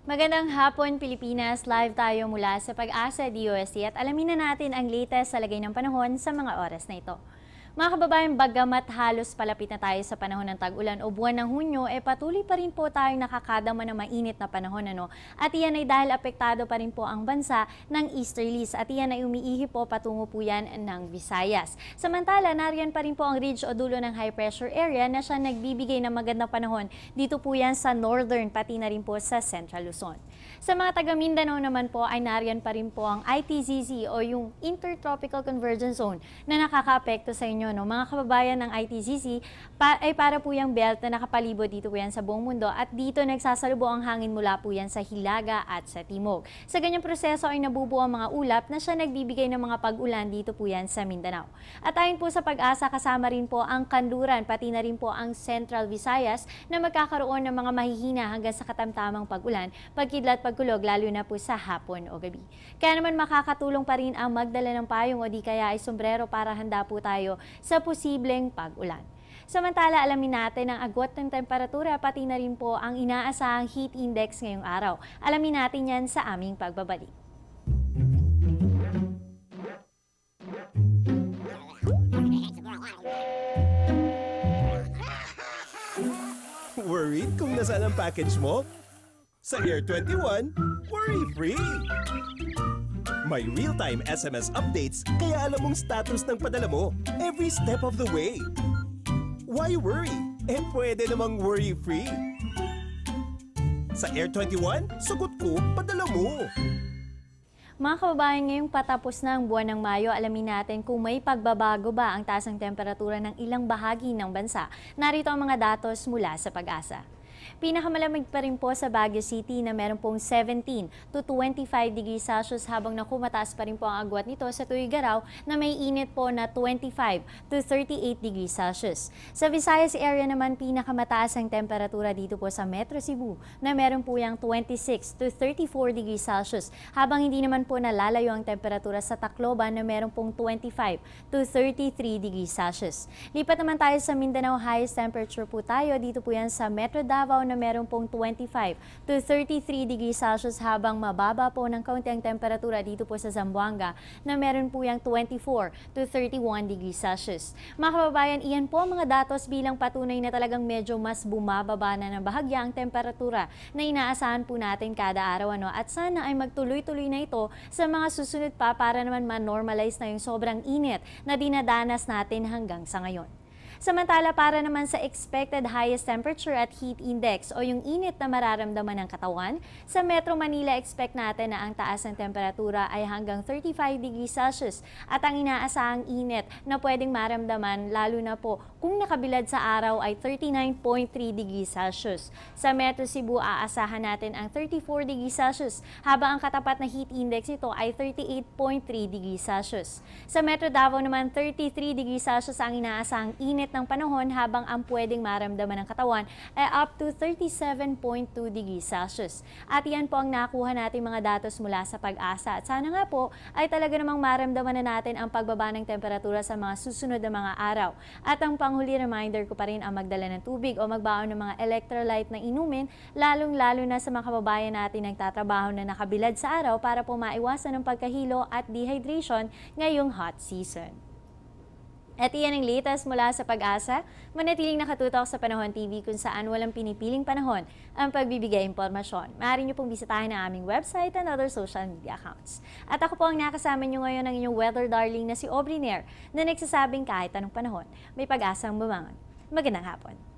Magandang hapon, Pilipinas. Live tayo mula sa Pag-asa DOST at alamin na natin ang latest sa lagay ng panahon sa mga oras na ito. Mga kababayan, bagamat halos palapit na tayo sa panahon ng tag-ulan o buwan ng Hunyo, patuloy pa rin po tayong nakakadama ng mainit na panahon. At iyan ay dahil apektado pa rin po ang bansa ng easterlies at iyan ay umiihi po patungo po yan ng Visayas. Samantala, nariyan pa rin po ang ridge o dulo ng high pressure area na siya nagbibigay ng magandang panahon. Dito po yan sa northern, pati na rin po sa Central Luzon. Sa mga taga Mindanao naman po ay nariyan pa rin po ang ITZZ o yung Intertropical Convergence Zone na nakakaapekto sa inyo. Mga kababayan ng ITZZ ay para po yung belt na nakapalibot dito po yan sa buong mundo at dito nagsasalubo ang hangin mula po yan sa Hilaga at sa Timog. Sa ganyang proseso ay nabubuo ang mga ulap na siya nagbibigay ng mga pag-ulan dito po yan sa Mindanao. At ayon po sa Pag-asa, kasama rin po ang Kanluran, pati na rin po ang Central Visayas na magkakaroon ng mga mahihina hanggang sa katamtamang pag-ulan, pagkidlat, pagkulog, lalo na po sa hapon o gabi. Kaya naman makakatulong pa rin ang magdala ng payong o di kaya ay sombrero para handa po tayo sa posibleng pag-ulan. Samantala, alamin natin ang agwat ng temperatura pati na rin po ang inaasahang heat index ngayong araw. Alamin natin yan sa aming pagbabalik. Worried kung nasaan ang package mo? Sa Air 21, worry-free! May real-time SMS updates kaya alam mong status ng padala mo every step of the way. Why worry? Pwede namang worry-free. Sa Air 21, sagot ko, padala mo. Mga kababayan, ngayong patapos na ang buwan ng Mayo, alamin natin kung may pagbabago ba ang taas ng temperatura ng ilang bahagi ng bansa. Narito ang mga datos mula sa Pag-asa. Pinakamalamig pa rin po sa Baguio City na meron pong 17 to 25 degrees Celsius habang mataas pa rin po ang agwat nito sa Tuigaraw na may init po na 25 to 38 degrees Celsius. Sa Visayas area naman pinakamataas ang temperatura dito po sa Metro Cebu na meron po yung 26 to 34 degrees Celsius habang hindi naman po nalalayo ang temperatura sa Tacloban na meron pong 25 to 33 degrees Celsius. Lipat naman tayo sa Mindanao, highest temperature po tayo dito po yan sa Metro Davao na meron pong 25 to 33 degrees Celsius habang mababa po ng kaunti ang temperatura dito po sa Zamboanga na meron po yung 24 to 31 degrees Celsius. Mga kababayan, iyan po ang mga datos bilang patunay na talagang medyo mas bumababa na ng bahagya ang temperatura na inaasahan po natin kada araw. At sana ay magtuloy-tuloy na ito sa mga susunod pa para naman ma-normalize na yung sobrang init na dinadanas natin hanggang sa ngayon. Samantala, para naman sa expected highest temperature at heat index o yung init na mararamdaman ng katawan, sa Metro Manila expect natin na ang taas ng temperatura ay hanggang 35 degrees Celsius at ang inaasahang init na pwedeng maramdaman lalo na po kung nakabilad sa araw ay 39.3 degrees Celsius. Sa Metro Cebu, aasahan natin ang 34 degrees Celsius habang ang katapat na heat index ito ay 38.3 degrees Celsius. Sa Metro Davao naman, 33 degrees Celsius ang inaasahang init ng panahon habang ang pwedeng maramdaman ng katawan ay up to 37.2 degrees Celsius. At yan po ang nakuha natin mga datos mula sa Pag-asa. At sana nga po ay talaga namang maramdaman na natin ang pagbaba ng temperatura sa mga susunod na mga araw. At ang panghuli reminder ko pa rin ang magdala ng tubig o magbaon ng mga electrolyte na inumin, lalong-lalo na sa mga kababayan natin nagtatrabaho na nakabilad sa araw para po maiwasan ng pagkahilo at dehydration ngayong hot season. At iyan ang latest mula sa Pag-asa. Manatiling nakatutok sa Panahon TV kung saan walang pinipiling panahon ang pagbibigay impormasyon. Maaari niyo pong bisitahin ang aming website and other social media accounts. At ako po ang nakasama niyo ngayon ng inyong weather darling na si Aubrey Nair na nagsasabing kahit anong panahon, may pag-asang bumangon. Magandang hapon.